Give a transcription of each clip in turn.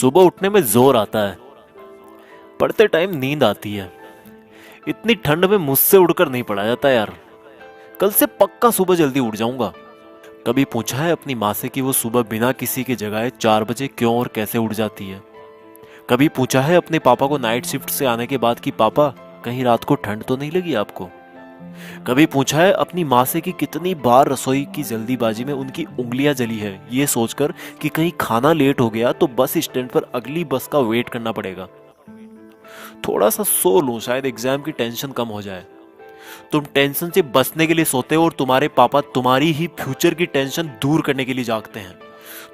सुबह उठने में जोर आता है, पढ़ते टाइम नींद आती है। इतनी ठंड में मुझसे उड़कर नहीं पढ़ा जाता यार। कल से पक्का सुबह जल्दी उठ जाऊंगा। कभी पूछा है अपनी माँ से कि वो सुबह बिना किसी के जगाए 4 बजे क्यों और कैसे उठ जाती है? कभी पूछा है अपने पापा को नाइट शिफ्ट से आने के बाद कि पापा कहीं रात को ठंड तो नहीं लगी आपको? कभी पूछा है अपनी माँ से कि कितनी बार रसोई की जल्दीबाजी में उनकी उंगलियां जली है, ये सोचकर कि कहीं खाना लेट हो गया तो बस स्टैंड पर अगली बस का वेट करना पड़ेगा। थोड़ा सा सो लूं, शायद एग्जाम की टेंशन कम हो जाए। तुम टेंशन से बचने के लिए सोते हो और तुम्हारे पापा तुम्हारी ही फ्यूचर की टेंशन दूर करने के लिए जागते हैं।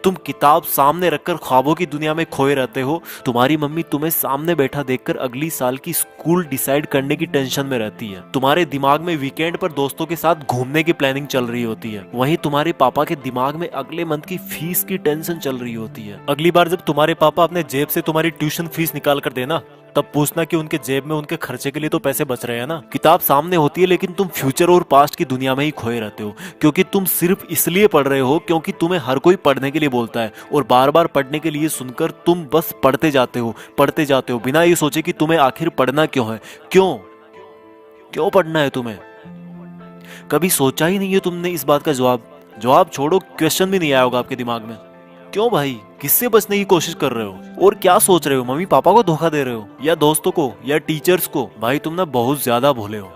तुम किताब सामने रखकर ख्वाबों की दुनिया में खोए रहते हो। तुम्हारी मम्मी तुम्हें सामने बैठा देखकर अगली साल की स्कूल डिसाइड करने की टेंशन में रहती है। तुम्हारे दिमाग में वीकेंड पर दोस्तों के साथ घूमने की प्लानिंग चल रही होती है। वहीं तुम्हारे पापा के दिमाग में अगले मंथ की फीस की टेंशन चल रही होती है। अगली बार जब तुम्हारे पापा अपने जेब से तुम्हारी ट्यूशन फीस निकाल कर देना, तब पूछना कि उनके जेब में उनके खर्चे के लिए तो पैसे बच रहे हैं ना। किताब सामने होती है लेकिन तुम फ्यूचर और पास्ट की दुनिया में ही खोए रहते हो, क्योंकि तुम सिर्फ इसलिए पढ़ रहे हो क्योंकि तुम्हें हर कोई पढ़ने के लिए बोलता है, और बार बार पढ़ने के लिए सुनकर तुम बस पढ़ते जाते हो बिना ये सोचे कि तुम्हें आखिर पढ़ना क्यों है। क्यों क्यों पढ़ना है तुम्हें? कभी सोचा ही नहीं है तुमने इस बात का जवाब छोड़ो, क्वेश्चन भी नहीं आया होगा आपके दिमाग में। क्यों भाई, किससे बचने की कोशिश कर रहे हो और क्या सोच रहे हो? मम्मी पापा को धोखा दे रहे हो या दोस्तों को या टीचर्स को? भाई तुम ना बहुत ज्यादा भोले हो।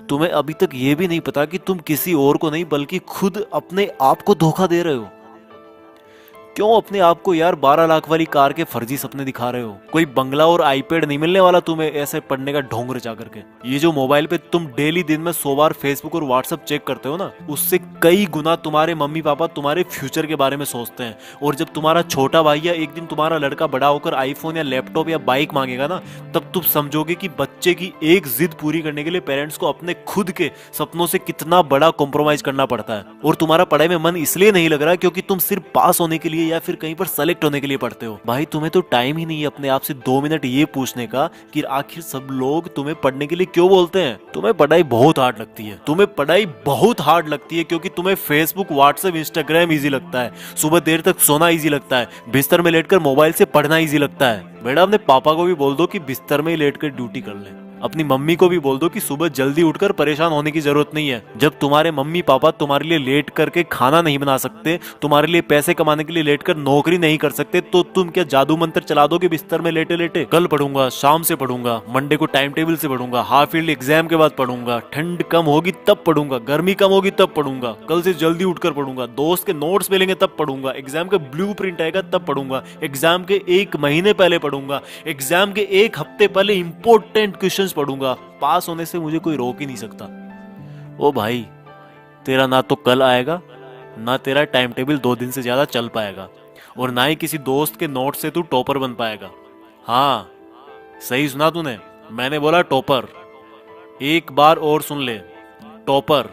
तुम्हें अभी तक ये भी नहीं पता कि तुम किसी और को नहीं बल्कि खुद अपने आप को धोखा दे रहे हो। क्यों अपने आप को यार 12 लाख वाली कार के फर्जी सपने दिखा रहे हो? कोई बंगला और आईपैड नहीं मिलने वाला तुम्हें ऐसे पढ़ने का ढोंग रचा करके। ये जो मोबाइल पे तुम डेली दिन में 100 बार फेसबुक और व्हाट्सएप चेक करते हो ना, उससे कई गुना तुम्हारे मम्मी पापा तुम्हारे फ्यूचर के बारे में सोचते हैं। और जब तुम्हारा छोटा भाई या एक दिन तुम्हारा लड़का बड़ा होकर आईफोन या लैपटॉप या बाइक मांगेगा ना, तब तुम समझोगे कि बच्चे की एक जिद पूरी करने के लिए पेरेंट्स को अपने खुद के सपनों से कितना बड़ा कॉम्प्रोमाइज करना पड़ता है। और तुम्हारा पढ़ाई में मन इसलिए नहीं लग रहा क्योंकि तुम सिर्फ पास होने के लिए या फिर कहीं पर सेलेक्ट होने के लिए पढ़ते हो। भाई तुम्हें तो टाइम ही नहीं है अपने आप से 2 मिनट ये पूछने का कि आखिर सब लोग तुम्हें पढ़ने के लिए क्यों बोलते हैं। तुम्हें पढ़ाई बहुत हार्ड लगती है क्योंकि तुम्हें फेसबुक, व्हाट्सएप, इंस्टाग्राम इजी लगता है, सुबह देर तक सोना इजी लगता है, बिस्तर में लेटकर मोबाइल से पढ़ना इजी लगता है। बेटा अपने पापा को भी बोल दो कि बिस्तर में ही लेटकर ड्यूटी कर ले। अपनी मम्मी को भी बोल दो कि सुबह जल्दी उठकर परेशान होने की जरूरत नहीं है। जब तुम्हारे मम्मी पापा तुम्हारे लिए लेट करके खाना नहीं बना सकते, तुम्हारे लिए पैसे कमाने के लिए लेट कर नौकरी नहीं कर सकते, तो तुम क्या जादू मंत्र चला दोगे बिस्तर में लेटे लेटे? कल पढ़ूंगा, शाम से पढ़ूंगा, मंडे को टाइम टेबल से पढ़ूंगा, हाफ ईयरली एग्जाम के बाद पढ़ूंगा, ठंड कम होगी तब पढ़ूंगा, गर्मी कम होगी तब पढ़ूंगा, कल से जल्दी उठकर पढ़ूंगा, दोस्त के नोट्स मिलेंगे तब पढ़ूंगा, एग्जाम का ब्लू प्रिंट आएगा तब पढ़ूंगा, एग्जाम के 1 महीने पहले पढ़ूंगा, एग्जाम के 1 हफ्ते पहले इंपॉर्टेंट क्वेश्चंस पढ़ूंगा। पास होने से मुझे कोई रोक ही नहीं सकता। ओ भाई, तेरा ना तो कल आएगा, ना तेरा टाइम टेबल 2 दिन से ज्यादा चल पाएगा, और ना ही किसी दोस्त के नोट से तू टॉपर बन पाएगा। हाँ, सही सुना तूने, मैंने बोला टॉपर। एक बार और सुन ले, टॉपर।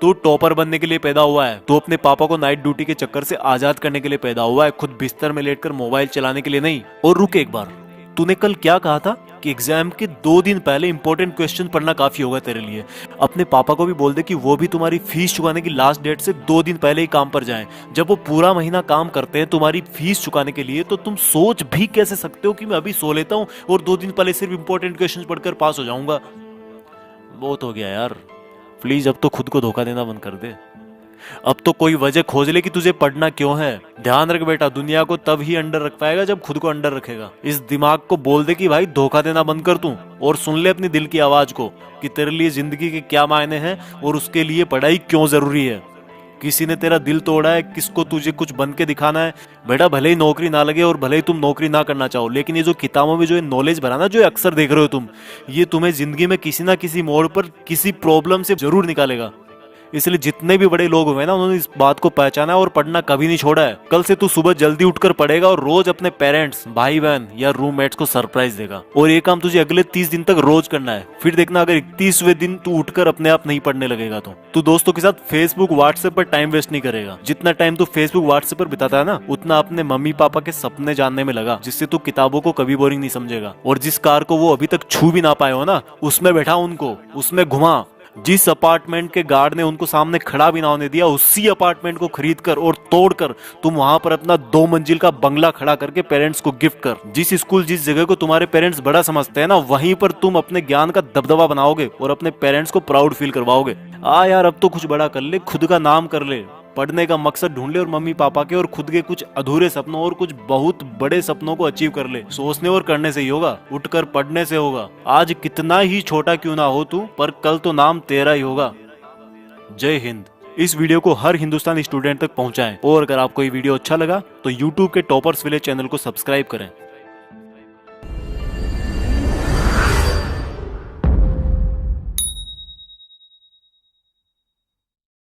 तू टॉपर बनने के लिए पैदा हुआ है। तू अपने पापा को नाइट ड्यूटी के चक्कर से आजाद करने के लिए पैदा हुआ है, खुद बिस्तर में लेटकर मोबाइल चलाने के लिए नहीं। और रुक एक बार, तूने कल क्या कहा था कि एग्जाम के 2 दिन पहले इंपॉर्टेंट क्वेश्चन पढ़ना काफी होगा तेरे लिए। अपने पापा को भी बोल दे कि वो भी तुम्हारी फीस चुकाने की लास्ट डेट से 2 दिन पहले ही काम पर जाएं। जब वो पूरा महीना काम करते हैं तुम्हारी फीस चुकाने के लिए, तो तुम सोच भी कैसे सकते हो कि मैं अभी सो लेता हूँ और 2 दिन पहले सिर्फ इंपॉर्टेंट क्वेश्चन पढ़कर पास हो जाऊंगा? बहुत हो गया यार, प्लीज अब तो खुद को धोखा देना बंद कर दे। अब तो कोई वजह खोज ले कि तुझे पढ़ना क्यों है। ध्यान रख बेटा, दुनिया को तब ही अंडर रख पाएगा जब खुद को अंडर रखेगा। इस दिमाग को बोल दे कि भाई धोखा देना बंद कर तू, और सुन ले अपनी दिल की आवाज को कि तेरे लिए जिंदगी के क्या मायने हैं और उसके लिए पढ़ाई क्यों जरूरी है। किसी ने तेरा दिल तोड़ा है, किसको तुझे कुछ बन के दिखाना है। बेटा भले ही नौकरी ना लगे और भले ही तुम नौकरी ना करना चाहो, लेकिन ये जो किताबों में जो नॉलेज भरा ना, जो अक्सर देख रहे हो तुम, ये तुम्हें जिंदगी में किसी ना किसी मोड़ पर किसी प्रॉब्लम से जरूर निकालेगा। इसलिए जितने भी बड़े लोग हुए ना, उन्होंने इस बात को पहचाना और पढ़ना कभी नहीं छोड़ा है। कल से तू सुबह जल्दी उठकर पढ़ेगा और रोज अपने पेरेंट्स, भाई बहन या रूममेट्स को सरप्राइज देगा। और ये काम तुझे अगले 30 दिन तक रोज करना है। फिर देखना अगर 31वें दिन तू उठकर अपने आप नहीं पढ़ने लगेगा तो तू दोस्तों के साथ फेसबुक, व्हाट्सएप पर टाइम वेस्ट नहीं करेगा। जितना टाइम तू फेसबुक, व्हाट्सएप पर बिताता है ना, उतना अपने मम्मी पापा के सपने जानने में लगा, जिससे तू किताबों को कभी बोरिंग नहीं समझेगा। और जिस कार को वो अभी तक छू भी ना पाए हो ना, उसमें बैठा उनको, उसमें घुमा। जिस अपार्टमेंट के गार्ड ने उनको सामने खड़ा भी ना होने दिया, उसी अपार्टमेंट को खरीद कर और तोड़कर तुम वहां पर अपना 2 मंजिल का बंगला खड़ा करके पेरेंट्स को गिफ्ट कर। जिस स्कूल जिस जगह को तुम्हारे पेरेंट्स बड़ा समझते हैं ना, वहीं पर तुम अपने ज्ञान का दबदबा बनाओगे और अपने पेरेंट्स को प्राउड फील करवाओगे। यार अब तो कुछ बड़ा कर ले, खुद का नाम कर ले, पढ़ने का मकसद ढूंढ ले और मम्मी पापा के और खुद के कुछ अधूरे सपनों और कुछ बहुत बड़े सपनों को अचीव कर ले। सोचने और करने से ही होगा, उठकर पढ़ने से होगा। आज कितना ही छोटा क्यों ना हो तू, पर कल तो नाम तेरा ही होगा। जय हिंद। इस वीडियो को हर हिंदुस्तानी स्टूडेंट तक पहुंचाएं और अगर आपको ये वीडियो अच्छा लगा तो यूट्यूब के टॉपर्स विलेज चैनल को सब्सक्राइब करें।